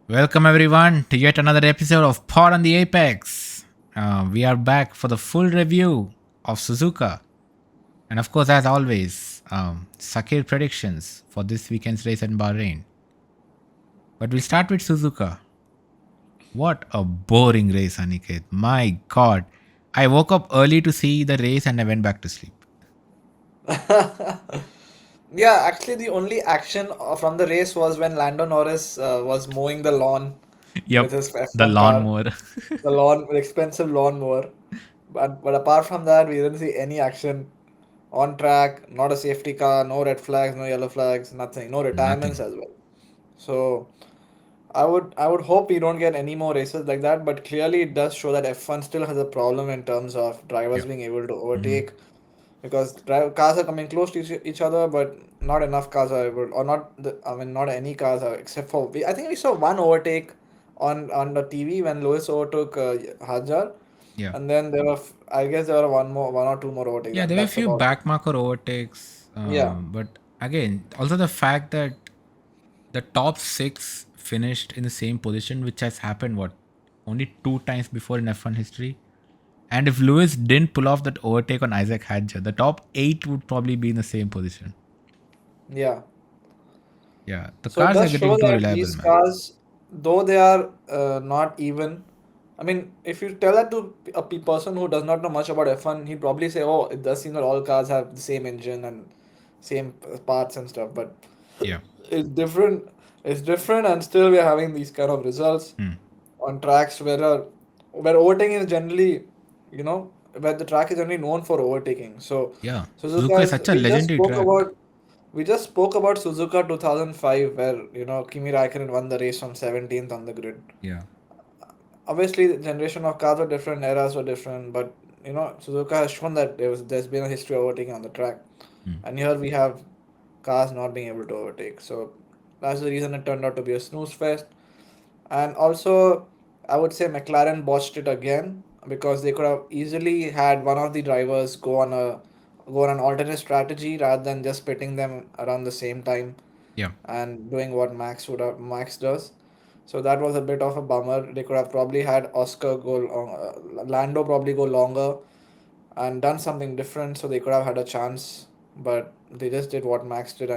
Welcome everyone to yet another episode of Pod on the Apex. We are back for the full review of Suzuka, and of course, as always, Sakhir Predictions for this weekend's race in Bahrain. But we'll start with Suzuka. What a boring race, Aniket! My God, I woke up early to see the race and I went back to sleep. Yeah, actually, the only action from the race was when Lando Norris was mowing the lawn with Yep, his the F1 car, lawnmower. the lawn, the expensive lawnmower. But apart from that, we didn't see any action on track. Not a safety car, no red flags, no yellow flags, nothing, no retirements Nothing. as well. So I would hope we don't get any more races like that. But clearly, it does show that F1 still has a problem in terms of drivers Yep. being able to Hmm. overtake because cars are coming close to each other, but not enough cars are able, or not. I mean, not any cars are except for. I think we saw one overtake on the TV when Lewis overtook Hajar, Yeah. and then I guess there were one or two more overtakes, Yeah, and there were a that's few about it. backmarker overtakes, Yeah, but again, also the fact that the top six finished in the same position, which has happened what only two times before in F1 history. And if Lewis didn't pull off that overtake on Isaac Hadjar, the top eight would probably be in the same position. yeah. Yeah, the So it cars are does show getting too that reliable, these man. cars, though they are not even, I mean, if you tell that to a person who does not know much about F1, he'd probably say, "Oh, it does seem that all cars have the same engine and same parts and stuff." But Yeah. it's different. It's different, and still we're having these kind of results Hmm. on tracks where overtaking is generally, where the track is generally known for overtaking. So Yeah. Suzuka Suzuka is is. such a We just legendary spoke track. about Suzuka 2005, where Kimi Raikkonen won the race from 17th on the grid. Yeah. Obviously, the generation of cars were different, eras were different, but Suzuka has shown that there's been a history of overtaking on the track, Hmm. and here we have cars not being able to overtake. So that's the reason it turned out to be a snooze fest. And also, I would say McLaren botched it again because they could have easily had one of the drivers go on an alternate strategy rather than just pitting them around the same time Yeah. and doing what Max does. So that was a bit of a bummer. They could have probably had Lando probably go longer and done something different, so they could have had a chance. But they just did what Max did,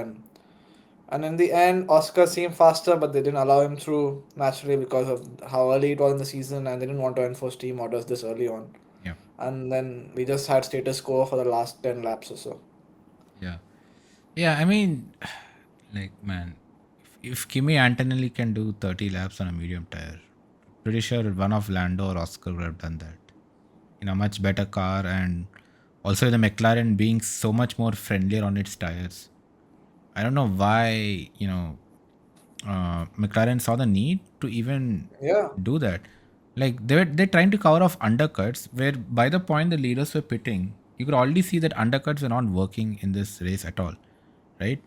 and in the end, Oscar seemed faster, but they didn't allow him through naturally because of how early it was in the season, and they didn't want to enforce team orders this early on. Yeah. And then we just had status quo for the last 10 laps or so. Yeah. Yeah. I mean, like, man, if Kimi Antonelli can do 30 laps on a medium tire, pretty sure one of Lando or Oscar would have done that in a much better car, and also the McLaren being so much more friendlier on its tires. I don't know why, McLaren saw the need to even Yeah, do that. Like they're trying to cover off undercuts where by the point the leaders were pitting, you could already see that undercuts were not working in this race at all, right?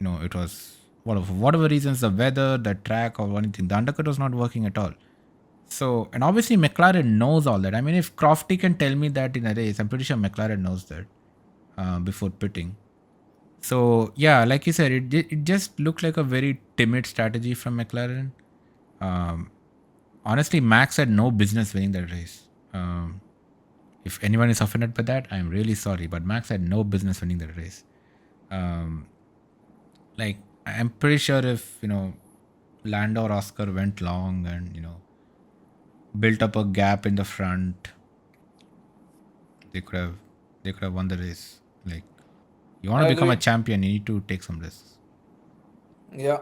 It was whatever reasons, the weather, the track, or anything, the undercut was not working at all. So, and obviously McLaren knows all that. I mean, if Crofty can tell me that in a race, I'm pretty sure McLaren knows that before pitting. So yeah, like you said, it just looked like a very timid strategy from McLaren. Um, Honestly, Max had no business winning that race. If anyone is offended by that, I'm really sorry, but Max had no business winning that race. Um, like I'm pretty sure if Lando or Oscar went long and built up a gap in the front, they could have they could have won the race. Like you want to I become a agree. champion, you need to take some risks. Yeah.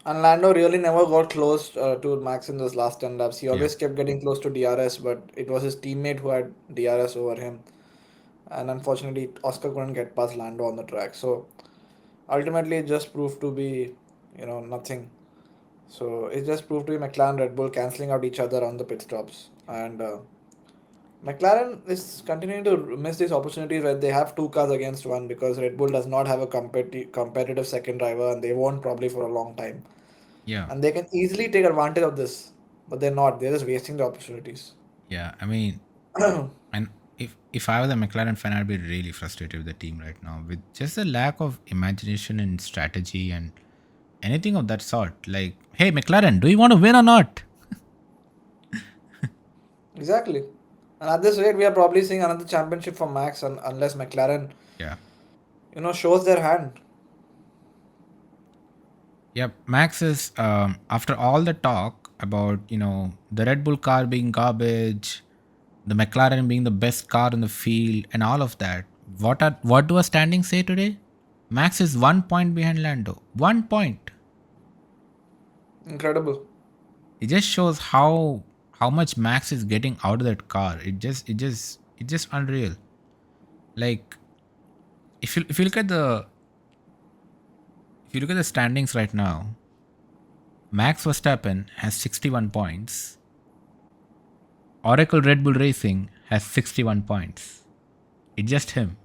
And Lando really never got close to Max in those last 10 laps. He Yeah. always kept getting close to DRS, but it was his teammate who had DRS over him. And unfortunately, Oscar couldn't get past Lando on the track. So ultimately, it just proved to be, nothing. So it just proved to be McLaren Red Bull cancelling out each other on the pit stops. And McLaren is continuing to miss these opportunities where they have two cars against one because Red Bull does not have a competitive second driver and they won't probably for a long time. Yeah. And they can easily take advantage of this, but they're not. They're just wasting the opportunities. Yeah. I mean, and if I was a McLaren fan, I'd be really frustrated with the team right now with just the lack of imagination and strategy and anything of that sort. Like, hey, McLaren, do you want to win or not? Exactly. And at this rate, we are probably seeing another championship for Max, unless McLaren, Yeah. shows their hand. Yep. Max is, after all the talk about, the Red Bull car being garbage, the McLaren being the best car in the field, and all of that, what do our standings say today? Max is 1 point behind Lando. 1 point. Incredible. It just shows how much Max is getting out of that car. It's just unreal. Like, if you look at the standings right now, Max Verstappen has 61 points. Oracle Red Bull Racing has 61 points. It's just him.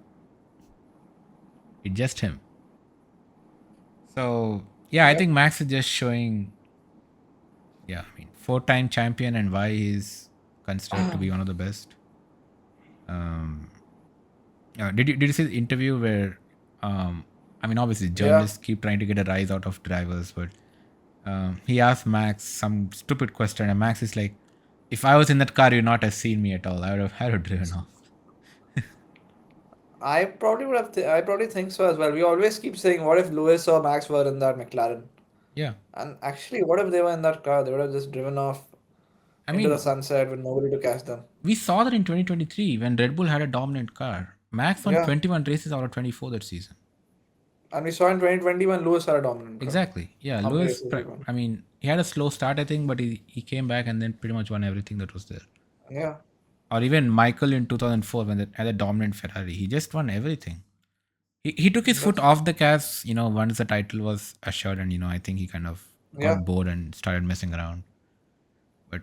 It's just him. So yeah, I Yep. think Max is just showing, yeah, I mean, four-time champion and why he's considered to be one of the best. Um, did you see the interview where, I mean, obviously Yeah. journalists keep trying to get a rise out of drivers, but he asked Max some stupid question, and Max is like, "If I was in that car, you'd not have seen me at all. I would have driven off." I probably think so as well. We always keep saying, what if Lewis or Max were in that McLaren? Yeah, And actually, what if they were in that car? They would have just driven off I into the mean, sunset with nobody to catch them. we saw that in 2023 when Red Bull had a dominant car. Max won Yeah. 21 races out of 24 that season. And we saw in 2020 when Lewis had a dominant car. Exactly. Yeah, How many Lewis. races he won? I mean, he had a slow start, I think, but he came back and then pretty much won everything that was there. Yeah. Or even Michael in 2004 when they had a dominant Ferrari, he just won everything. He took his foot That's, off the gas, once the title was assured, and I think he kind of yeah. got bored and started messing around. But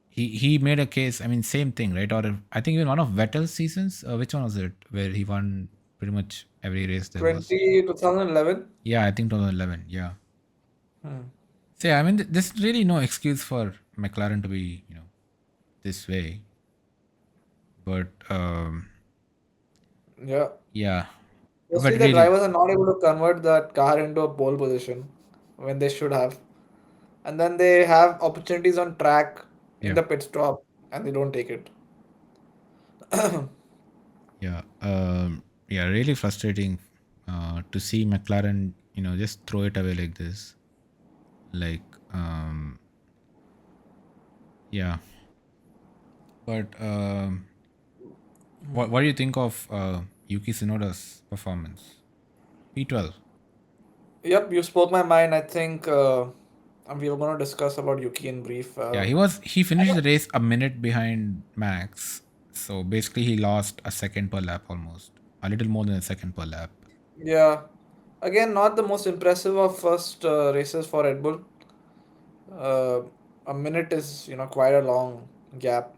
he made a case. I mean, same thing, right? Or I think even one of Vettel's seasons. Which one was it? Where he won pretty much every race there was. 2011. Yeah, I think 2011. Yeah. Hmm. So yeah, I mean, there's really no excuse for McLaren to be, this way. But Yeah. yeah, but Mostly the really, drivers are not able to convert that car into a pole position when they should have. And then they have opportunities on track in yeah, the pit stop and they don't take it. yeah, yeah, really frustrating to see McLaren, just throw it away like this. Like, yeah. But what do you think of Yuki Tsunoda's performance? P12. Yep, you spoke my mind. I think we were going to discuss about Yuki in brief. Yeah, he finished the race a minute behind Max. So basically he lost a second per lap almost. A little more than a second per lap. Yeah, again, not the most impressive of first races for Red Bull. Uh, a minute is, quite a long gap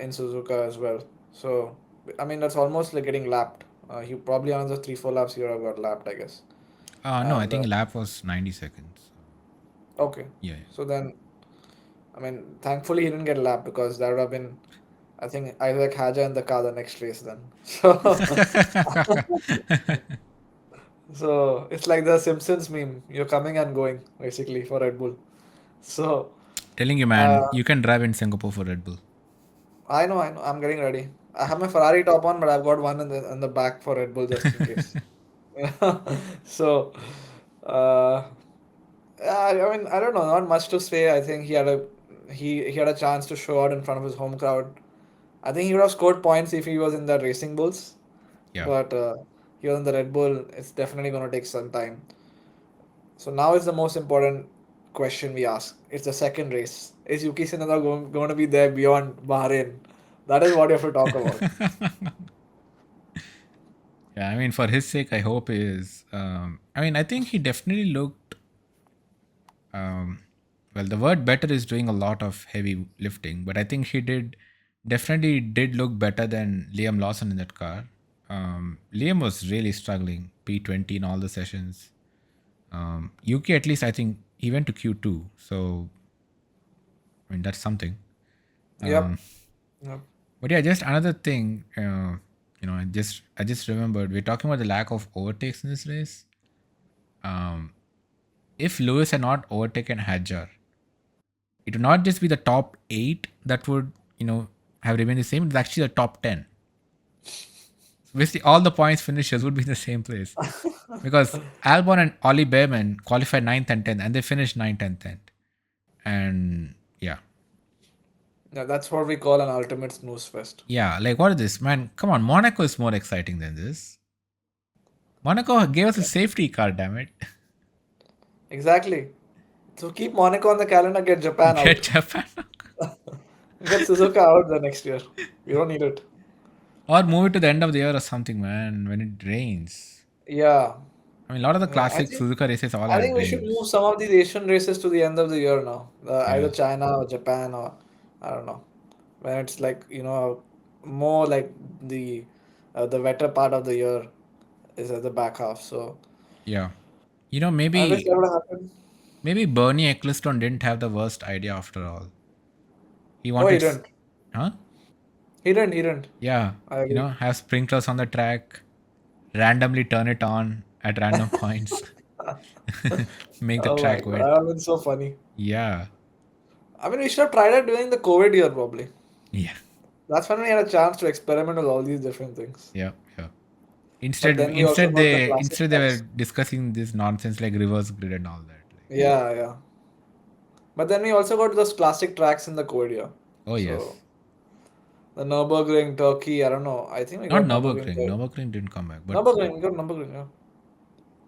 in Suzuka as well. So, I mean, that's almost like getting lapped. He probably another 3 4 laps he would have got lapped, I guess. No, I And think lap was 90 seconds. okay, Yeah. so then, I mean, thankfully he didn't get lapped because that would have been, I think, Isaac Haja in the car the next race then. So, so it's like the Simpsons meme. You're coming and going basically for Red Bull. So, Telling you, uh, man, you can drive in Singapore for Red Bull. I know, I know. I'm getting ready. I have my Ferrari top on, but I've got one in the back for Red Bull just in case. So, uh, yeah, I mean, I don't know, not much to say. I think he had a chance to show out in front of his home crowd. I think he would have scored points if he was in the Racing Bulls, Yeah. but he was in the Red Bull. It's definitely going to take some time. So now is the most important question we ask. It's the second race. Is Yuki Tsunoda going to be there beyond Bahrain? That is what you have to talk about. Yeah, I mean, for his sake, I hope he is. I mean, I think he definitely looked. Um, well, the word better is doing a lot of heavy lifting, but I think he definitely did look better than Liam Lawson in that car. Liam was really struggling, P20 in all the sessions. Yuki, at least, I think he went to Q2. So, I mean, that's something. Yep. Um, Yep. but yeah, just another thing, I just remembered we're talking about the lack of overtakes in this race. if Lewis had not overtaken Hadjar, it would not just be the top 8 that would, have remained the same. It's actually the top 10. So basically, all the points finishers would be in the same place because Albon and Ollie Behrman qualified 9th and 10th, and they finished 9th and 10th. And yeah, Yeah, that's what we call an ultimate snooze fest. yeah, like what is this, man? Come on, Monaco is more exciting than this. Monaco gave us a safety car, damn it. Exactly. So keep Monaco on the calendar, get Japan Get out. Japan. Get Suzuka out the next year. We don't need it. Or move it to the end of the year or something, man, when it rains. Yeah. I mean, a lot of the Yeah. classic Suzuka races all I had think we should move rains. some of these Asian races to the end of the year now. Yeah. Either China or Japan or I don't know. When it's like, more like the wetter part of the year is at the back half. So Yeah. I wish Maybe that would have happened. Bernie Ecclestone didn't have the worst idea after all. He Oh, he wanted, didn't. huh? He didn't. He didn't. Yeah, I agree. have sprinklers on the track, randomly turn it on at random points, make the Oh my track God, wet. that would have been so funny. Yeah, I mean, we should have tried it during the COVID year probably. yeah, That's when we had a chance to experiment with all these different things. yeah, yeah. But then we also got the classic Instead they were tracks. discussing this nonsense like reverse grid and all that. Like, Yeah, yeah. But then we also got those classic tracks in the COVID year. oh yes, So the Nürburgring, Turkey, I don't know. I think we not got Nürburgring Nurburgring. there. Nurburgring didn't come back, Nürburgring, we got Nürburgring,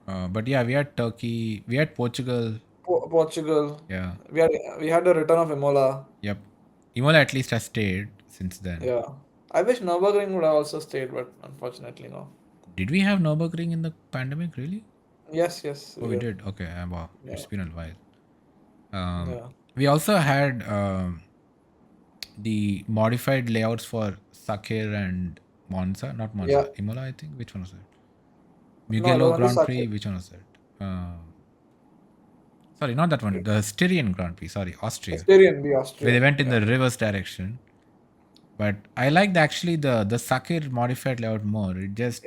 yeah. but yeah, we had Turkey, we had Portugal. Portugal. Yeah, We had the return of Imola. yep. Imola at least has stayed since then. Yeah. I wish Nürburgring would have also stayed, but unfortunately no. Did we have Nurburgring in the pandemic? Really? Yes, yes, Oh, we we did. did. Okay, wow, Yeah, it's been a while. Um, yeah, we also had the modified layouts for Sakhir and Monza, not yeah. Monza, Imola, I think. Which one was it? No, it was Mugello only Grand Sakir. Prix. Which one was that? Sorry, not that one. The Styrian Grand Prix. Sorry, Austria, Styrian, the where they Austrian. went in Yeah. the reverse direction. But I liked actually the Sakhir modified layout more. It just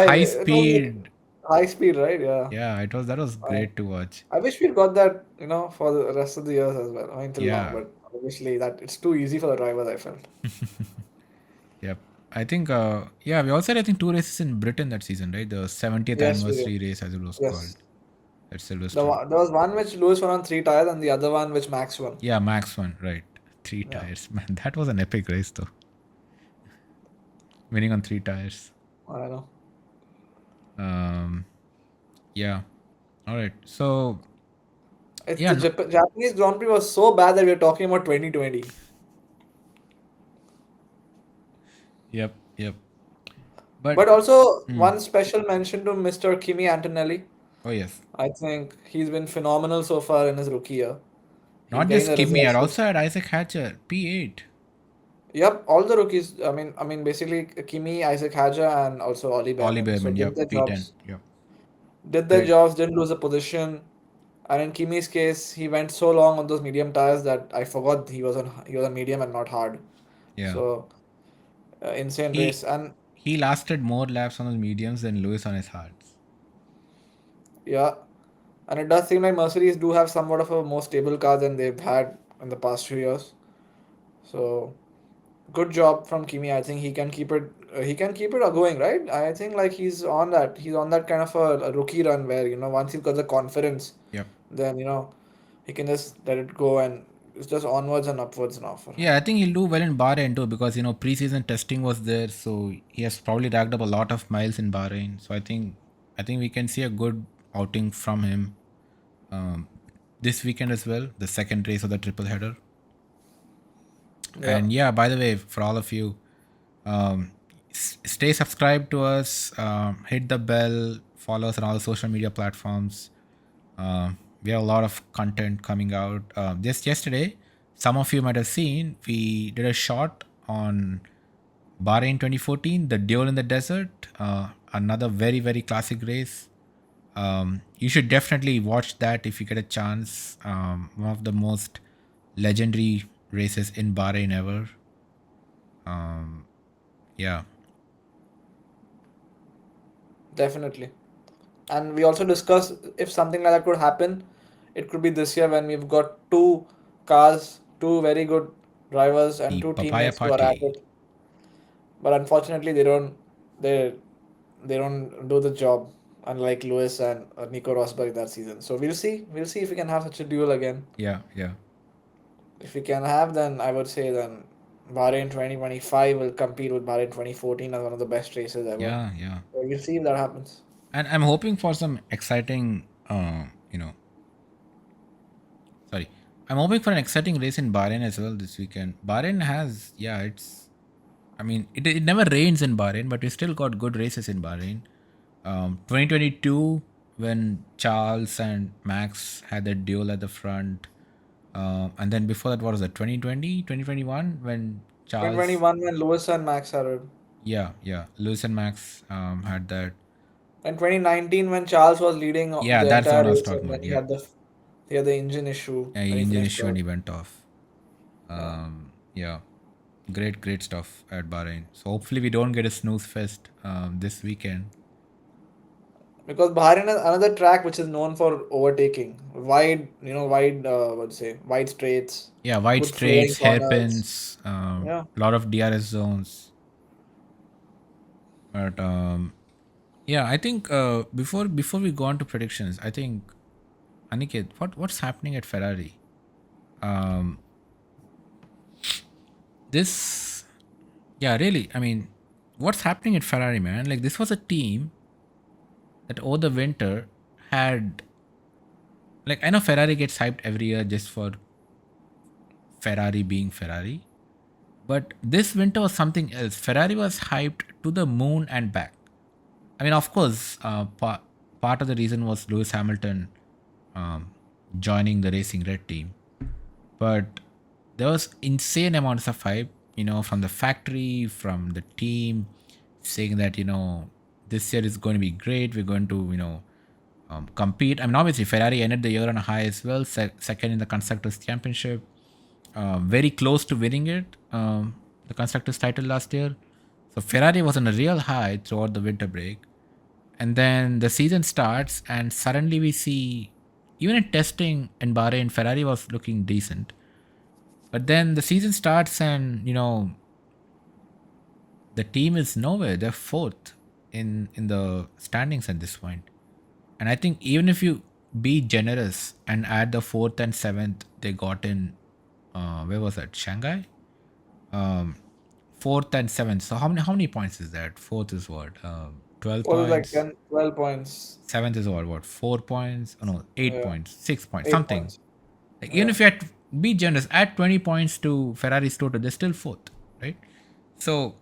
high It was like speed. high speed, right? Yeah. Yeah, it was that was I, great to watch. I wish we'd got that, for the rest of the years as well. I mean, till now, Yeah. but obviously that it's too easy for the drivers, I felt. Yep. I think, yeah, we also had, I think, two races in Britain that season, right? The 70th Yes, we did. anniversary race, as it was called, Yes. at Silverstone. There was one which Lewis won on three tires and the other one which Max won. Yeah, Max won, right? Three Yeah, tires. Man, that was an epic race, though. Winning on three tires. I know. Um, yeah. All right. So, It's yeah, the no, Japanese Grand Prix was so bad that we're talking about 2020. yep, yep. But, But also hmm, one special mention to Mr. Kimi Antonelli. oh, yes. I think he's been phenomenal so far in his rookie year. He's Not getting just the Kimi, I results also which. had Isaac Hatcher, P8. Yep, all the rookies. I mean, basically Kimi, Isaac Hadja, and also Ollie Ollie Behrman. So Behrman, did yep, their P10. jobs. Yep. Did their Great. jobs. Didn't lose a position. And in Kimi's case, he went so long on those medium tires that I forgot he was on medium and not hard. Yeah. So insane He race. And he lasted more laps on his mediums than Lewis on his hards. yeah, and it does seem like Mercedes do have somewhat of a more stable car than they've had in the past few years. So good job from Kimi. I think he can keep it. He can keep it going, right? I think like he's on that. He's on that kind of a rookie run where once he's got the confidence, Yep. then he can just let it go and it's just onwards and upwards now for him. Yeah, I think he'll do well in Bahrain too because preseason testing was there, so he has probably racked up a lot of miles in Bahrain. So I think we can see a good outing from him um, this weekend as well, the second race of the triple header. Yeah, And yeah, by the way, for all of you, um, stay subscribed to us, hit the bell, follow us on all social media platforms. We have a lot of content coming out. Just yesterday, some of you might have seen, we did a shot on Bahrain 2014, the Duel in the Desert, another very, very classic race. You should definitely watch that if you get a chance. One of the most legendary races in Bahrain ever. Yeah. definitely. And we also discussed if something like that could happen, it could be this year when we've got two cars, two very good drivers, and The two papaya teammates who are at party. it. But unfortunately, they they don't do the job. Unlike Lewis and Nico Rosberg that season. So we'll see. We'll see if we can have such a duel again. Yeah, yeah, If we can have, then I would say then Bahrain 2025 will compete with Bahrain 2014 as one of the best races ever. yeah, yeah. So we'll see if that happens. And I'm hoping for some exciting, sorry, I'm hoping for an exciting race in Bahrain as well this weekend. Bahrain has, yeah, I mean, it never rains in Bahrain, but we still got good races in Bahrain. 2022, when Charles and Max had that duel at the front. And then before that, what was it, 2020, 2021, when Charles, 2021 when Lewis and Max had it. yeah, yeah, Lewis and Max had that. And 2019 when Charles was leading Yeah, the that's the one entire I was race talking and then about. Yeah, he had the engine issue yeah, when he engine finished issue and third. he went off. Yeah. Yeah, great stuff at Bahrain. So hopefully we don't get a snooze fest this weekend. Because Bahrain is another track which is known for overtaking. Wide, wide, what's say, wide straights, Yeah, wide good flowing straights, corners. hairpins, Yeah. a lot of DRS zones. But yeah, I think before we go on to predictions, I think Aniket, what's happening at Ferrari? Um, this, yeah, really. I mean, what's happening at Ferrari, man? Like this was a team that over the winter had, like, I know Ferrari gets hyped every year just for Ferrari being Ferrari, but this winter was something else. Ferrari was hyped to the moon and back. I mean, of course, part of the reason was Lewis Hamilton um, joining the Racing Red team, but there was insane amounts of hype, from the factory, from the team, saying that this year is going to be great. We're going to compete. I mean, obviously Ferrari ended the year on a high as well, second in the constructors championship, very close to winning it, the constructors title last year. So Ferrari was on a real high throughout the winter break, and then the season starts, and suddenly we see, even in testing in Bahrain, Ferrari was looking decent. But then the season starts, and the team is nowhere. They're fourth in the standings at this point. And I think even if you be generous and add the fourth and seventh they got in, where was that? Shanghai. Um, Fourth and seventh. So how many points is that? Fourth is what? 12 Was like points. 10, 12 points. Seventh is what? 4 points? Oh no, 8 points, 6 points, 8 points. something. Like even Yeah. if you had be generous, add 20 points to Ferrari's total, they're still fourth, right? So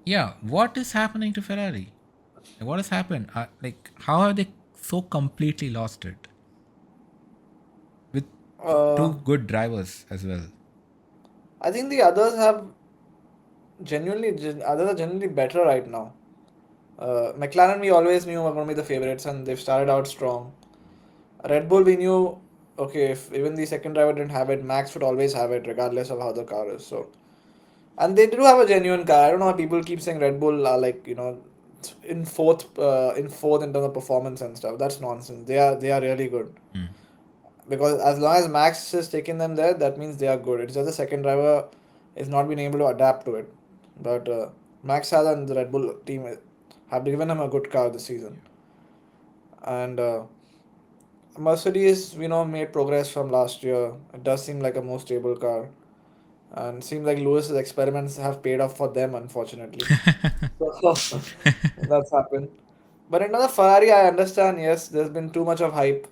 yeah, what is happening to Ferrari? Like, what has happened? Like how have they so completely lost it with Uh, two good drivers as well? I think the others have others are genuinely better right now. McLaren we always knew were going to be the favorites and they've started out strong. Red Bull we knew, okay, if even the second driver didn't have it, Max would always have it regardless of how the car is. So, and they do have a genuine car. I don't know how people keep saying Red Bull are like in fourth in terms of performance and stuff. That's nonsense. They are really good Hmm. because as long as Max is taking them there, that means they are good. It's just the second driver is not being able to adapt to it. But Max has and the Red Bull team have given him a good car this season. And Mercedes, made progress from last year. It does seem like a more stable car, and seems like Lewis's experiments have paid off for them, unfortunately. So that's happened. But in another Ferrari, I understand. Yes, there's been too much of hype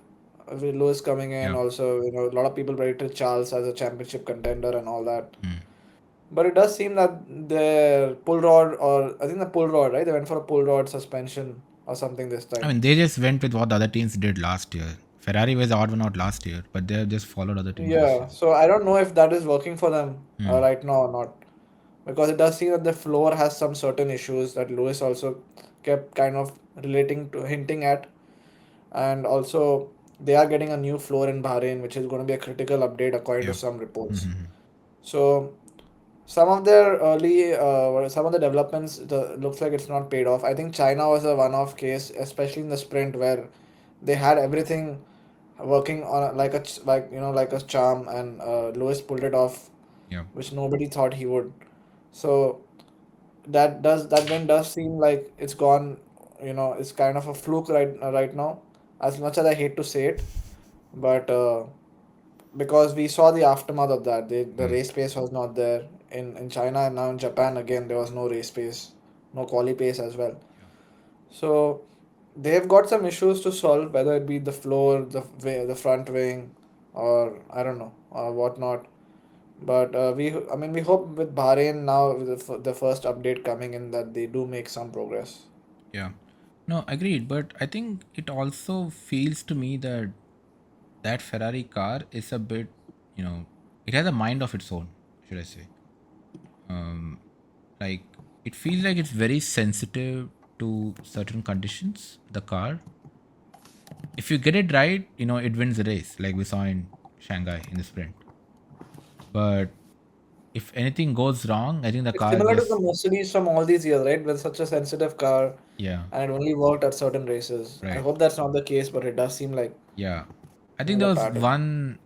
with Lewis coming in. Yeah. Also, a lot of people predicted Charles as a championship contender and all that. Hmm. But it does seem that their pull rod, or I think the pull rod, right? They went for a pull rod suspension or something this I time. mean, they just went with what the other teams did last year. Ferrari was the odd one out last year, but they have just followed other teams this Yeah, year. so I don't know if that is working for them Hmm. right now or not, because it does seem that the floor has some certain issues that Lewis also kept kind of relating to, hinting at, and also they are getting a new floor in Bahrain, which is going to be a critical update according to Yeah. some reports. Mm-hmm. So some of the developments looks like it's not paid off. I think China was a one-off case, especially in the sprint where they had everything working on like like a charm, and Lewis pulled it off, Yeah. which nobody thought he would. So that win does seem like it's gone. It's kind of a fluke right now. As much as I hate to say it, but because we saw the aftermath of that, the Mm. race pace was not there in China, and now in Japan again there was no race pace, no quali pace as well. Yeah. So they've got some issues to solve, whether it be the floor, the front wing, or I don't know, or whatnot. But I mean, we hope with Bahrain now, with the first update coming in, that they do make some progress. Yeah. No, agreed. But I think it also feels to me that that Ferrari car is a bit, it has a mind of its own, should I say. Um, like, it feels like it's very sensitive to certain conditions, the car. If you get it right, it wins the race, like we saw in Shanghai in the sprint. But if anything goes wrong, I think the It's car similar to the just, Mercedes from all these years, right? With such a sensitive car, yeah, and it only worked at certain races. I right. hope that's not the case, but it does seem like Yeah. I think there similar was pattern. one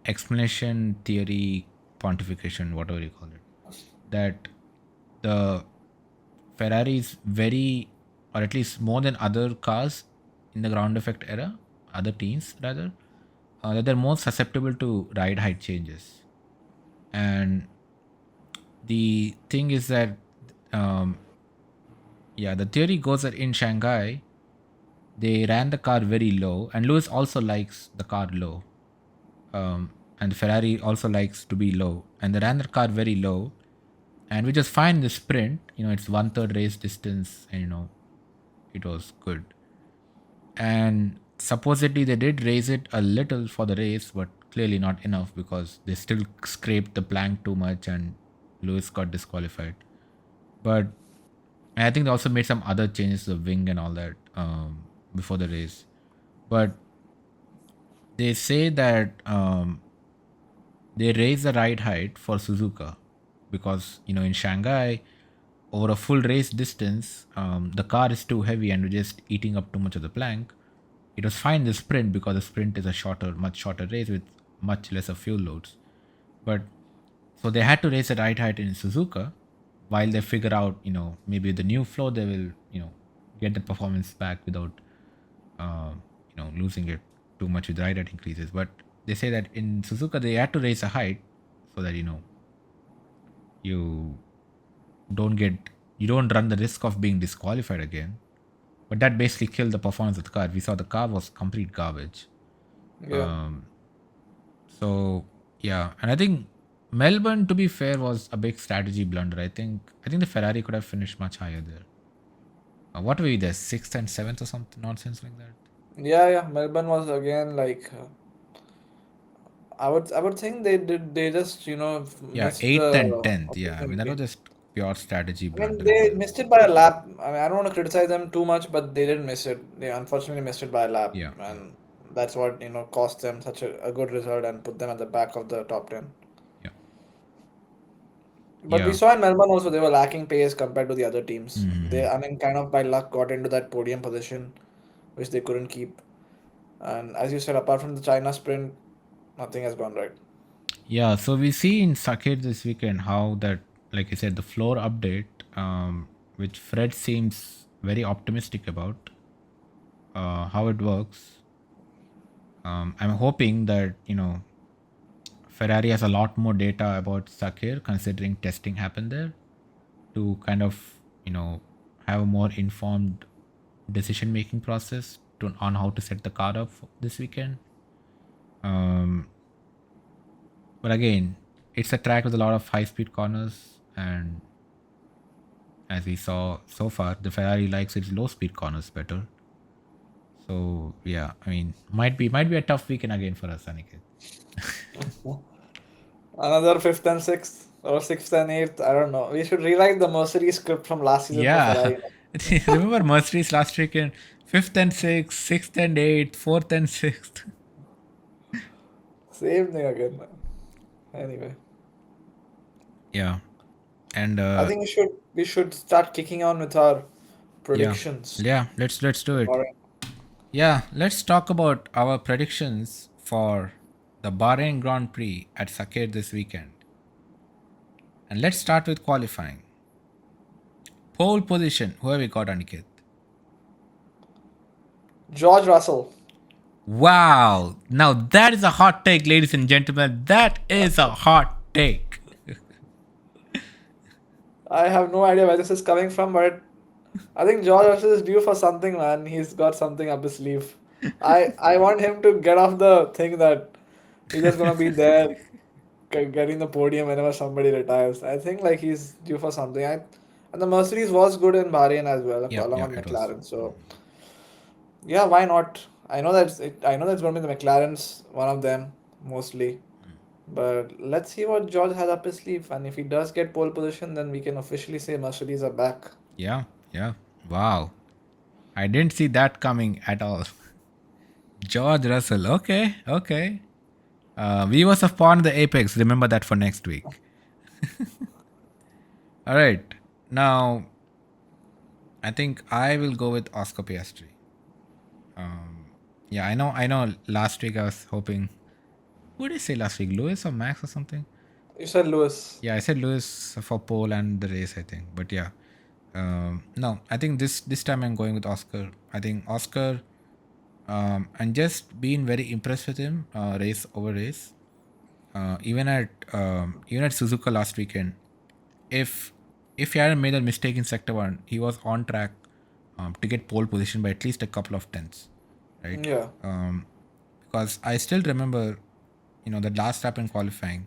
explanation theory pontification, whatever you call it, that the Ferrari is very, or at least more than other cars in the ground effect era, other teams rather, that they're more susceptible to ride height changes. And the thing is that, um, yeah, the theory goes that in Shanghai, they ran the car very low, and Lewis also likes the car low. And Ferrari also likes to be low, and they ran the car very low, and we just find the sprint. It's one third race distance, and it was good. And supposedly they did raise it a little for the race, but clearly not enough because they still scraped the plank too much, and Lewis got disqualified. But and I think they also made some other changes to the wing and all that before the race. But they say that they raise the ride height for Suzuka because in Shanghai over a full race distance the car is too heavy and we're just eating up too much of the plank. It was fine the sprint because the sprint is a much shorter race with much lesser fuel loads. But so they had to raise the ride height in Suzuka while they figure out maybe the new flow they will get the performance back without losing it too much with ride height increases. But they say that in Suzuka they had to raise the height so that you don't get you don't run the risk of being disqualified again. But that basically killed the performance of the car. We saw the car was complete garbage. Yeah, Um, so yeah, and I think Melbourne, to be fair, was a big strategy blunder. I think the Ferrari could have finished much higher there. What were we there, sixth and seventh or something nonsense like that? yeah. Melbourne was again like I would think they just Yeah, missed eighth the and tenth. Yeah, I mean that was opportunity. just pure strategy I mean, blunder at they the end. missed it by a lap. I mean, I don't want to criticize them too much, but they didn't miss it. They unfortunately missed it by a lap, Yeah, yeah, and that's what cost them such a good result and put them at the back of the top 10. yeah, But we yeah. saw in Melbourne also they were lacking pace compared to the other teams. They, Mm-hmm. I mean, kind of by luck got into that podium position, which they couldn't keep. And as you said, apart from the China sprint, nothing has gone right. Yeah, so we see in Sakhir this weekend how that, like I said, the floor update, which Fred seems very optimistic about, how it works. I'm hoping that Ferrari has a lot more data about Sakhir, considering testing happened there, to kind of have a more informed decision making process on how to set the car up this weekend. Um, but again, it's a track with a lot of high speed corners, and as we saw so far, the Ferrari likes its low speed corners better. So yeah, I mean, might be a tough weekend again for us, Aniket. Another fifth and sixth, or sixth and eighth. I don't know. We should rewrite the Mercedes script from last season for Yeah, Ferrari. remember Mercedes last weekend, fifth and sixth, sixth and eighth, fourth and sixth. Same thing again, man. Anyway, Yeah, and I think we should start kicking on with our yeah, predictions. yeah. Let's do it. Alright. Yeah, let's talk about our predictions for the Bahrain Grand Prix at Sakhir this weekend. And let's start with qualifying. Pole position, who have we got, Aniket? George Russell. Wow. Now that is a hot take, ladies and gentlemen. That is a hot take. I have no idea where this is coming from, but I think George Russell is due for something, man. He's got something up his sleeve. I want him to get off the thing that he's just gonna be there getting the podium whenever somebody retires. I think like he's due for something. And the Mercedes was good in Bahrain as well, Yeah, along yeah, with it was. McLaren. So yeah, why not? I know that's gonna be the McLarens, one of them mostly. But let's see what George has up his sleeve, and if he does get pole position, then we can officially say Mercedes are back. Yeah, yeah. Wow. I didn't see that coming at all. George Russell. Okay, okay. Viewers of Pawn the Apex, remember that for next week. All right. Now, I think I will go with Oscar Piastri. Yeah, I know. Last week I was hoping. Who did I say last week? Lewis or Max or something? You said Lewis. Yeah, I said Lewis for pole and the race, I think. But yeah, no, I think this time I'm going with Oscar. I think Oscar, and just being very impressed with him, race over race. Even at Suzuka last weekend, if he hadn't made a mistake in sector one, he was on track to get pole position by at least a couple of tenths, right? Yeah. Because I still remember, the last lap in qualifying,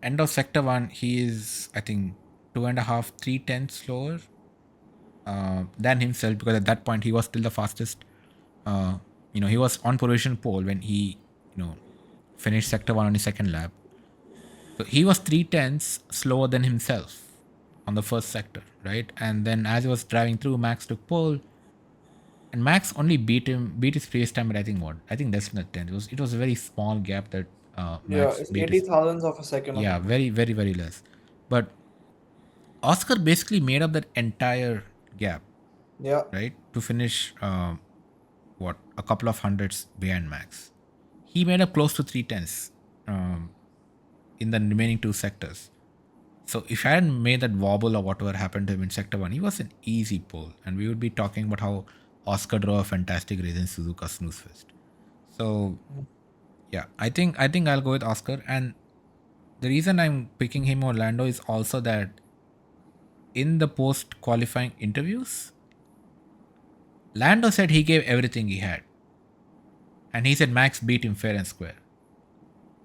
end of sector one, he is I think 2.5, 3 tenths slower than himself, because at that point he was still the fastest. He was on position pole when he finished sector one on his second lap. So he was 3 tenths slower than himself on the first sector, right? And then as he was driving through, Max took pole, and Max only beat his previous time, but I think what? I think less than a tenth. It was a very small gap that Yeah, Max it's beat 80 his. thousandths of a second or Yeah, something. very, very, very less. But Oscar basically made up that entire gap, Yeah. right? To finish, a couple of hundreds behind Max. He made up close to 3 tenths in the remaining two sectors. So if I hadn't made that wobble or whatever happened to him in sector one, he was an easy pole, and we would be talking about how Oscar drove a fantastic race in Suzuka Snoozefest. So yeah, I think I'll go with Oscar, and the reason I'm picking him over Lando is also that in the post qualifying interviews, Lando said he gave everything he had, and he said Max beat him fair and square.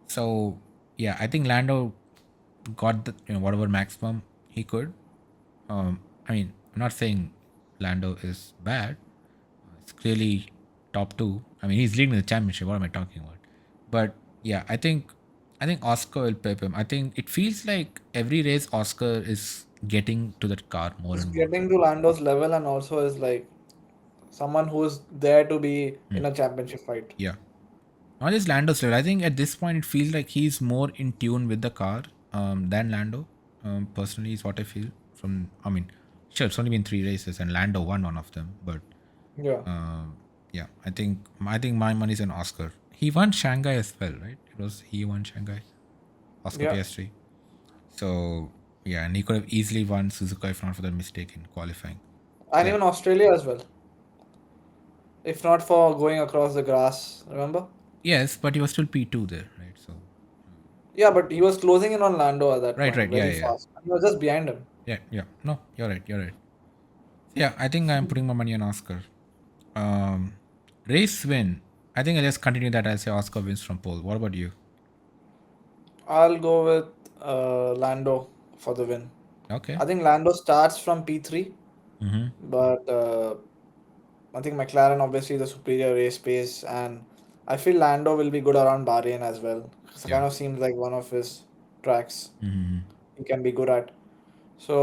So yeah, I think Lando got the whatever maximum he could. I mean, I'm not saying Lando is bad. It's clearly top two. I mean, he's leading the championship. What am I talking about? But yeah, I think Oscar will pep him. I think it feels like every race Oscar is getting to that car more He's and more. getting to Lando's level and also is like someone who's there to be in a championship fight. Yeah. Not just Lando's level. I think at this point it feels like he's more in tune with the car than Lando. Personally, is what I feel from. I mean, sure, it's only been 3 races and Lando won one of them, but Yeah. yeah, I think my money's on Oscar. He won Shanghai as well, right? He won Shanghai, Oscar Yeah. PS3. So yeah, and he could have easily won Suzuka if not for that mistake in qualifying. So And yeah, even Australia as well. If not for going across the grass, remember? yes, but he was still P2 there, right? So Yeah, but he was closing in on Lando at that right, point right, yeah, very yeah, yeah, fast. He was just behind him. yeah, yeah. No, you're right, you're right. Yeah, I think I'm putting my money on Oscar. Um, Race win. I think I just continue that. I'll say Oscar wins from pole. What about you? I'll go with Lando for the win. Okay. I think Lando starts from P3, Mm-hmm. but I think McLaren obviously the superior race pace, and I feel Lando will be good around Bahrain as well. It Yeah. kind of seems like one of his tracks Mm-hmm. he can be good at. So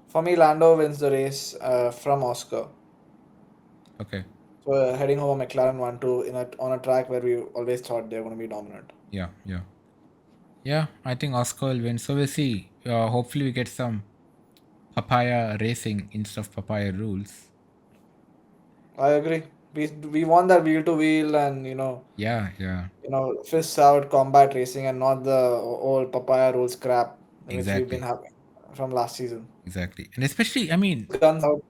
for me, Lando wins the race from Oscar. Okay. So heading over McLaren 1-2 on a track where we always thought they're going to be dominant. Yeah. Yeah. Yeah. I think Oscar will win. So we'll see. Hopefully, we get some papaya racing instead of papaya rules. I agree. we want that wheel to wheel and Yeah, yeah, fists out combat racing and not the old papaya rules crap which we've been exactly, having from last season. exactly. And especially, I mean, Guns out,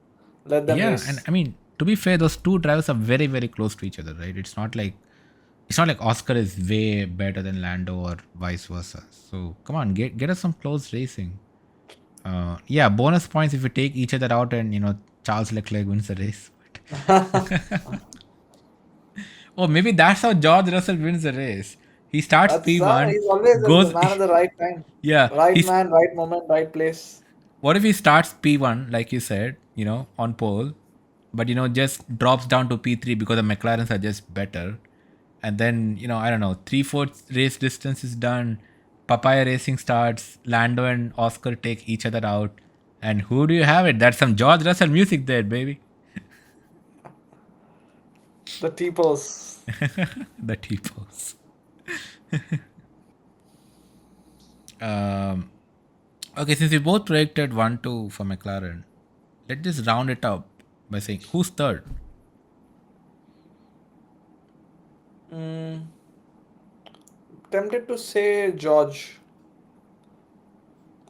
let them yeah, and race. I mean, to be fair, those two drivers are very, very close to each other, right? It's not like Oscar is way better than Lando or vice versa. So come on, get us some close racing. Yeah, bonus points if you take each other out and Charles Leclerc wins the race. Oh, maybe that's how George Russell wins the race. He starts That's P1, he's always the goes man at the right time, yeah, right he's man, right moment, right place. what if he starts P1 like you said, on pole, but just drops down to P3 because the McLarens are just better. And then, I don't know, 3/4 race distance is done. Papaya racing starts. Lando and Oscar take each other out. And who do you have it? That's some George Russell music there, baby. The T-pose. The T-pose. Um, okay, since we both predicted 1-2 for McLaren, let's just round it up by saying who's third? Mm, tempted to say George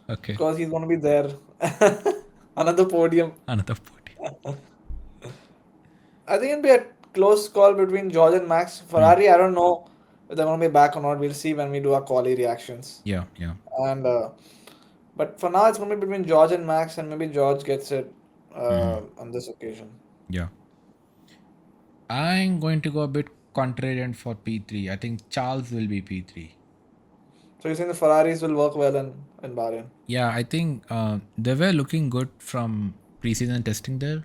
Okay, because he's going to be there. Another podium. another podium. I think it'll be a close call between George and Max. Hmm. Ferrari, I don't know if they're going to be back or not. We'll see when we do our quali reactions. Yeah, yeah. And but for now, it's going to be between George and Max, and maybe George gets it Hmm. on this occasion. Yeah. I'm going to go a bit contrarian for P3. I think Charles will be P3. So you think the Ferraris will work well in Bahrain? Yeah, I think they were looking good from preseason testing there.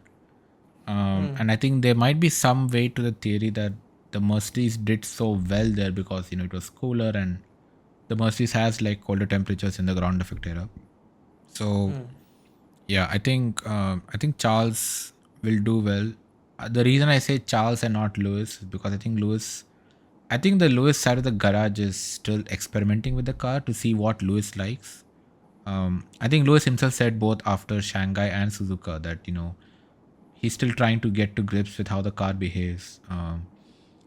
Hmm. And I think there might be some weight to the theory that the Mercedes did so well there because it was cooler and the Mercedes has like colder temperatures in the ground effect era. So Hmm. yeah, I think Charles will do well. The reason I say Charles and not Lewis is because I think the Lewis side of the garage is still experimenting with the car to see what Lewis likes. I think Lewis himself said both after Shanghai and Suzuka that he's still trying to get to grips with how the car behaves.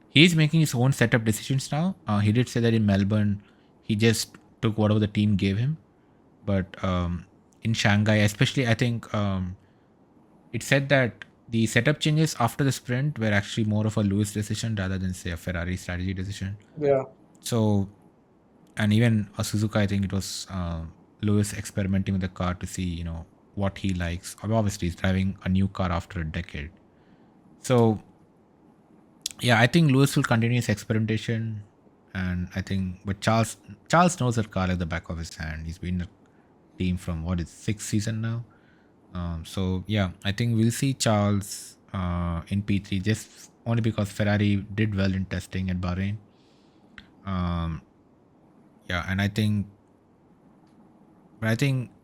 He's making his own setup decisions now. He did say that in Melbourne, he just took whatever the team gave him. But in Shanghai, especially, I think it said that the setup changes after the sprint were actually more of a Lewis decision rather than, say, a Ferrari strategy decision. Yeah. So, and even a Suzuka, I think it was Lewis experimenting with the car to see, what he likes. Obviously, he's driving a new car after a decade. So, yeah, I think Lewis will continue his experimentation, and I think, but Charles knows that car like the back of his hand. He's been in the team from what is sixth season now. So yeah, I think we'll see Charles in P3 just only because Ferrari did well in testing at Bahrain. Um, yeah, and I think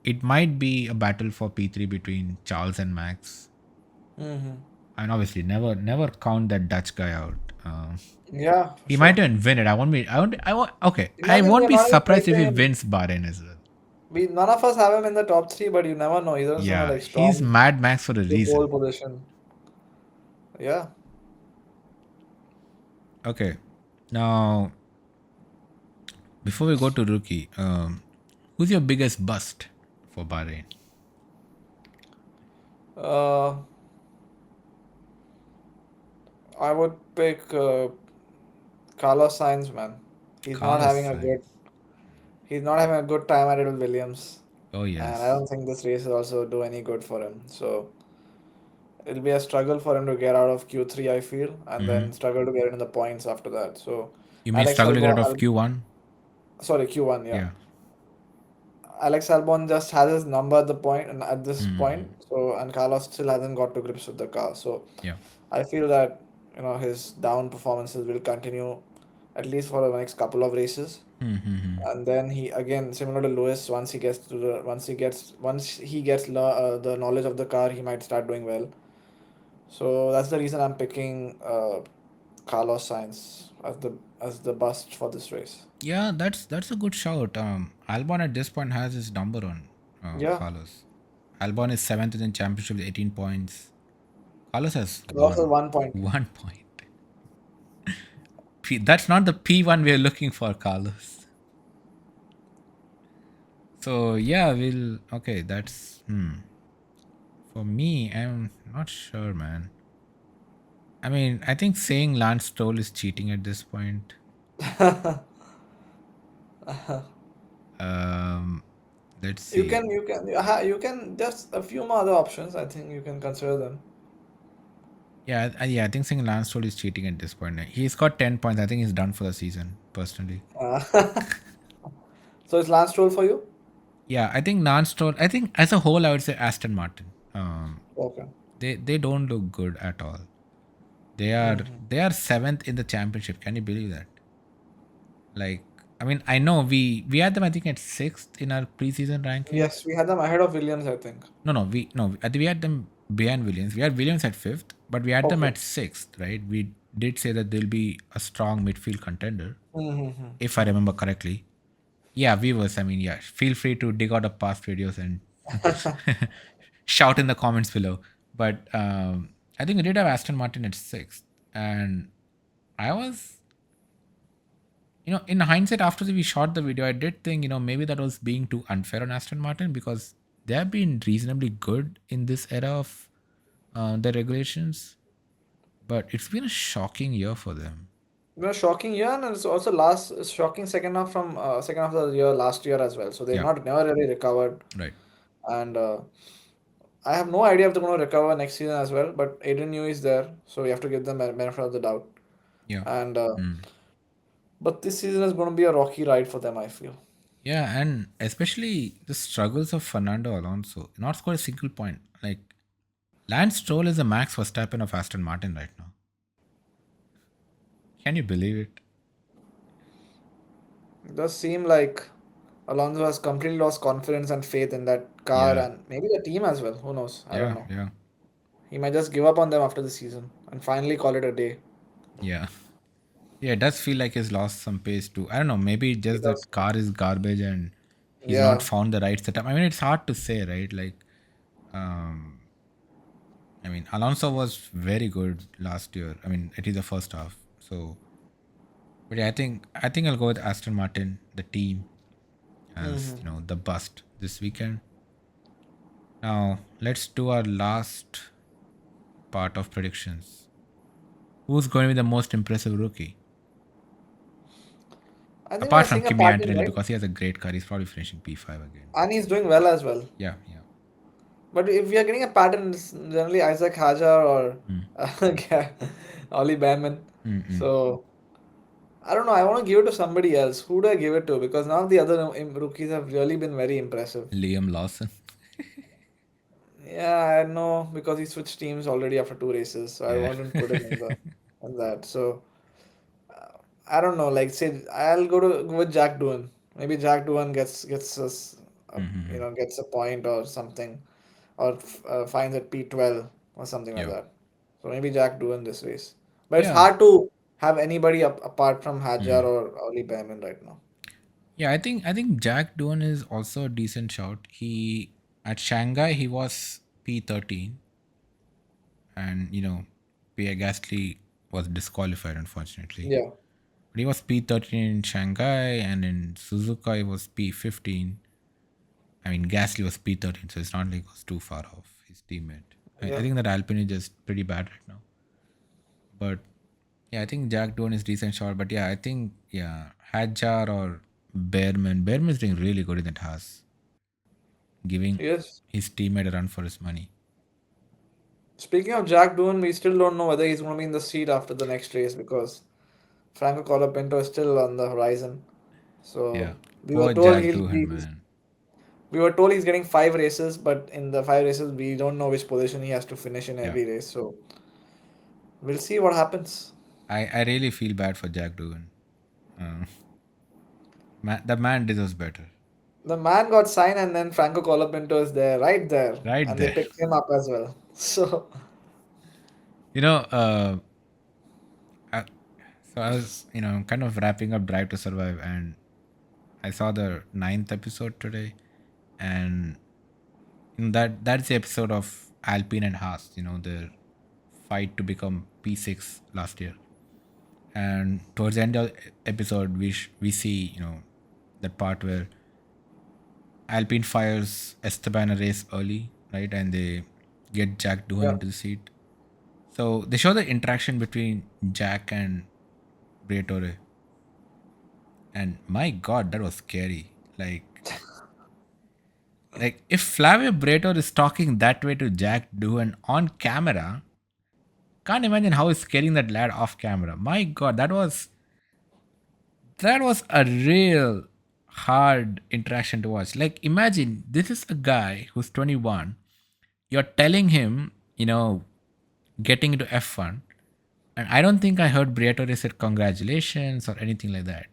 it might be a battle for P3 between Charles and Max. Hmm. And obviously, never count that Dutch guy out. Yeah, for He might sure. even win it. I won't be. I won't. I won't. Okay, I Imagine won't we're be not even surprised if predicting he him. wins Bahrain as well. We none of us have him in the top three, but you never know. He's also gonna Yeah, like he's storm Mad Max for a the pole reason. position. Yeah. Okay, now before we go to rookie, who's your biggest bust for Bahrain? Uh, I would pick Carlos Sainz, man. He's not Carlos having a Sainz. good. He's not having a good time at it with Williams, Oh and I yes. don't think this race will also do any good for him. So it'll be a struggle for him to get out of Q3, I feel, and Mm-hmm. then struggle to get in the points after that. So You may Alex struggle to get Albon, out of Q1. sorry Q1, yeah. Yeah. Alex Albon just has his number at the point and at this Mm-hmm. point. So and Carlos still hasn't got to grips with the car. So Yeah. I feel that his down performances will continue at least for the next couple of races. Mm-hmm. And then he again similar to Lewis, once he gets the knowledge of the car, he might start doing well. So that's the reason I'm picking Carlos Sainz as the bust for this race. Yeah, that's a good shout. Albon at this point has his number on Yeah. Carlos. Albon is seventh in the championship with 18 points. Carlos has Carlos has one. 1 point. 1 point. That's not the P1 we're looking for, Carlos. So yeah, we'll okay, that's for me, I'm not sure, man. I mean, I think saying Lance Stroll is cheating at this point. Um let's You see. can you can just a few more other options. I think you can consider them. Yeah, yeah, I think saying Lance Stroll is cheating at this point. He's got 10 points. I think he's done for the season, personally. Uh, so it's Lance Stroll for you? Yeah, I think Lance Stroll, I think as a whole, I would say Aston Martin. Okay. They don't look good at all. They are Hmm. they are seventh in the championship. Can you believe that? Like, I mean, I know we had them. I think at sixth in our preseason rankings. Yes, we had them ahead of Williams, I think. No. I think we had them behind Williams. We had Williams at fifth, but we had them Okay. at sixth, right? We did say that they'll be a strong midfield contender, Mm-hmm. if I remember correctly. Yeah, viewers. I mean, yeah. Feel free to dig out the past videos and shout in the comments below. But I think we did have Aston Martin at sixth, and I was, in hindsight, after we shot the video, I did think, maybe that was being too unfair on Aston Martin because they have been reasonably good in this era of the regulations, but it's been a shocking year for them. Shocking year, and it's also last shocking second half from second half of the year last year as well. So they've Yeah, not never really recovered, right. and I have no idea if they're going to recover next season as well. But Adrian Newey is there, so we have to give them a benefit of the doubt. Yeah. And Mm. but this season is going to be a rocky ride for them, I feel. Yeah, and especially the struggles of Fernando Alonso. Not scored a single point. Like, Lance Stroll is the Max Verstappen of Aston Martin right now. Can you believe it? It does seem like Alonso has completely lost confidence and faith in that car Yeah, and maybe the team as well. Who knows? I don't yeah, know. yeah, He might just give up on them after the season and finally call it a day. yeah. Yeah, it does feel like he's lost some pace too. I don't know, maybe He just does. that car is garbage and he's not Yeah. found the right setup. I mean, it's hard to say, right? Like, um, I mean, Alonso was very good last year. I mean, at least the first half. So, but yeah, I think I'll go with Aston Martin, the team, as Hmm. the bust this weekend. Now, let's do our last part of predictions. Who's going to be the most impressive rookie? I think we're Apart from seeing a Kimi pattern, Antonelli, right? because he has a great car, he's probably finishing P5 again. And he's doing well as well. Yeah, yeah. But if we are getting a pattern, it's generally Isaac Hajar or Mm, Ollie Behrman. mm, mm. So I don't know. I want to give it to somebody else. Who do I give it to? Because none of the other rookies have really been very impressive. Liam Lawson. Yeah, I know because he switched teams already after 2 races, so I Yeah. wouldn't put him in that. So I don't know. Like say, I'll go with Jack Doohan. Maybe Jack Doohan gets us, Mm-hmm. gets a point or something, or finds at P12 or something like Yeah. that. So maybe Jack Doohan this race. But it's Yeah. hard to have anybody apart from Hajar Mm. or Oli Behrman right now. Yeah, I think Jack Doohan is also a decent shout. He at Shanghai he was P13, and Pierre Gasly was disqualified unfortunately. Yeah. But he was P13 in Shanghai, and in Suzuka he was P15. I mean, Gasly was P13, so it's not like he was too far off his teammate. I Yeah. think that Alpine is just pretty bad right now. But yeah, I think Jack Doohan is decent shot. But yeah, I think Hadjar or Behrman. Behrman is doing really good in that Haas, giving Yes. his teammate a run for his money. Speaking of Jack Doohan, we still don't know whether he's going to be in the seat after the next race because Franco Colapinto is still on the horizon. Yeah, So we were poor told Jack he'll Doohan, be. man. We were told he's getting 5 races, but in the 5 races, we don't know which position he has to finish in Yeah, every race. So we'll see what happens. I really feel bad for Jack Doohan. Uh, the man deserves better. The man got signed, and then Franco Colapinto is there, right there, Right and they there. picked him up as well. So You know, I, so I was, kind of wrapping up Drive to Survive, and I saw the ninth episode today, and that's the episode of Alpine and Haas. Their fight to become P6 last year. And towards the end of the episode, we see that part where Alpine fires Esteban a race early, right, and they get Jack Doohan Yeah. into the seat. So they show the interaction between Jack and Briatore, and my God, that was scary. Like if Flavio Briatore is talking that way to Jack Doohan on camera, can't imagine how he's scaring that lad off camera. My God, that was a real hard interaction to watch. Like imagine this is a guy who's 21. You're telling him, getting into F1, and I don't think I heard Briatore said congratulations or anything like that.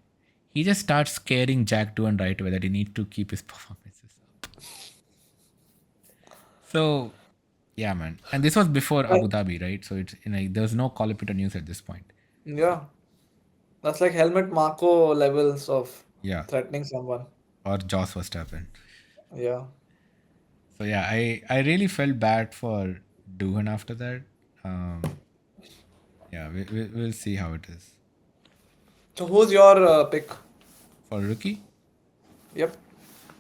He just starts scaring Jack Doohan right away that he needs to keep his performances up. So yeah, man. And this was before Like, Abu Dhabi, right? So it's there was no Colapita news at this point. yeah. That's like helmet Marco levels of Yeah, threatening someone. or Joss Verstappen. Yeah. So yeah, I really felt bad for Doohan after that. Yeah, we'll see how it is So who's your pick? for rookie. Yep.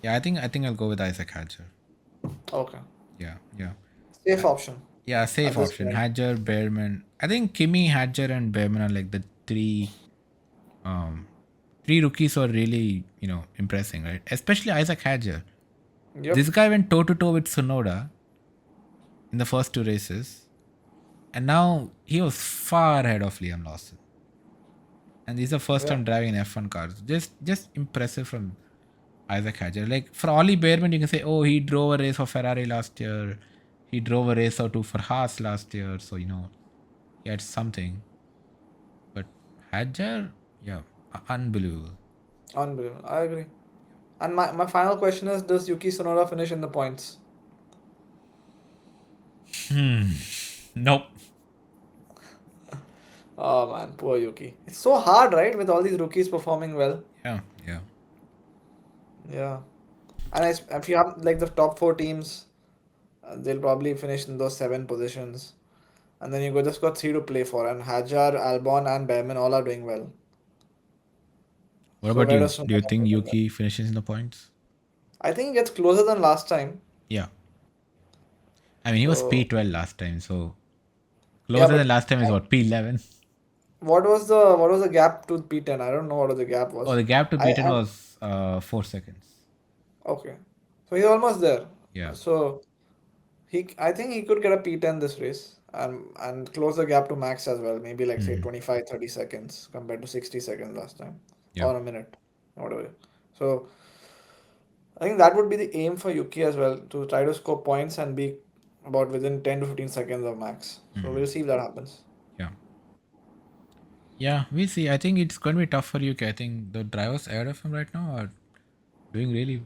Yeah, I think I'll go with Isaac Hadger. Okay. Yeah, yeah, Safe option yeah. at Safe this option. point. Hadger, Behrman. I think Kimi, Hadger, and Behrman are like the um three rookies who are really impressing, right? Especially Isaac Hadger. Yep. This guy went toe to toe with Sonoda in the first two races, and now he was far ahead of Liam Lawson. And this is the first Yeah. time driving an F1 car. Just impressive from Isaac Hadger. Like for Ollie Behrman, you can say, oh, he drove a race for Ferrari last year. He drove a race or two for Haas last year. So, he had something. But Hadger, yeah, unbelievable. Unbelievable. I agree. And my final question is, does Yuki Tsunoda finish in the points? Nope. Oh man, poor Yuki. It's so hard, right? With all these rookies performing well. Yeah, yeah. Yeah. And if you have like the top four teams, they'll probably finish in those seven positions. And then just got three to play for. And Hajar, Albon, and Behrman all are doing well. What So about where you? does Do you Tsunoda think fit in there? Yuki finishes in the points? I think it gets closer than last time. Yeah. I mean, he was So P12 last time. So yeah, closer than but last time is what? P11? what was the gap to P10? I don't know what the gap Oh, was. the gap to I P10 am was 4 seconds. okay. So he's almost there. Yeah. So I think he could get a P10 this race and close the gap to Max as well. Maybe like say Hmm. 25, 30 seconds compared to 60 seconds last time Yeah. or a minute, whatever. So I think that would be the aim for Yuki as well to try to score points and be about within 10 to 15 seconds of Max. So Hmm. we'll see if that happens. Yeah. Yeah, we see. I think it's going to be tough for UK. I think the drivers ahead of him right now are doing really.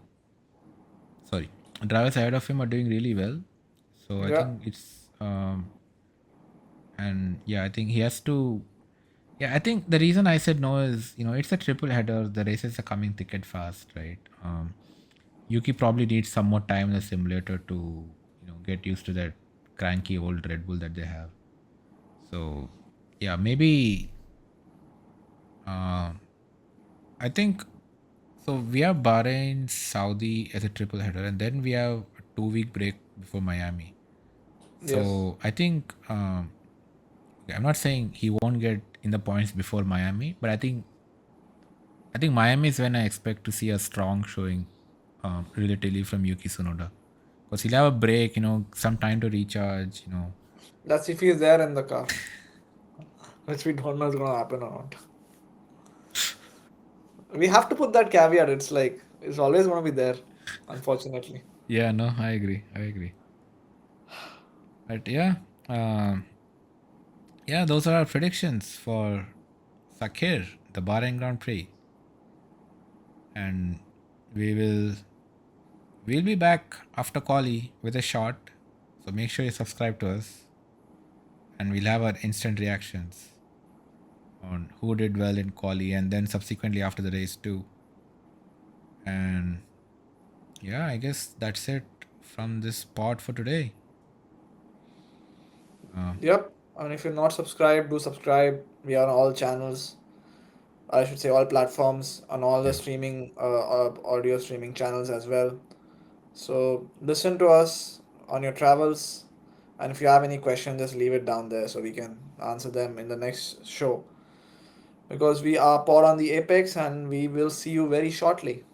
Sorry, drivers ahead of him are doing really well. So I Yeah, think it's and yeah, I think he has to. Yeah, I think the reason I said no is it's a triple header. The races are coming thick and fast, right? Yuki probably needs some more time in the simulator to get used to that cranky old Red Bull that they have. So yeah, maybe uh, I think so. We have Bahrain, Saudi as a triple header, and then we have a 2 week break before Miami. yes. So I think I'm not saying he won't get in the points before Miami, but I think Miami is when I expect to see a strong showing, relatively from Yuki Tsunoda, because he'll have a break, some time to recharge. That's if he's there in the car, which we don't know is going to happen or not. We have to put that caveat. It's like it's always going to be there, unfortunately. Yeah, no, I agree. I agree. But yeah, um, yeah, those are our predictions for Sakhir, the Bahrain Grand Prix, and we will we'll be back after Quali with a shot. So make sure you subscribe to us, and we'll have our instant reactions on who did well in Quali, and then subsequently after the race too. And yeah, I guess that's it from this pod for today. Yep. And if you're not subscribed, do subscribe. We are on all channels. I should say all platforms, on all the Yeah. streaming audio streaming channels as well. So listen to us on your travels, and if you have any questions, just leave it down there so we can answer them in the next show. Because we are Pod on the Apex, and we will see you very shortly.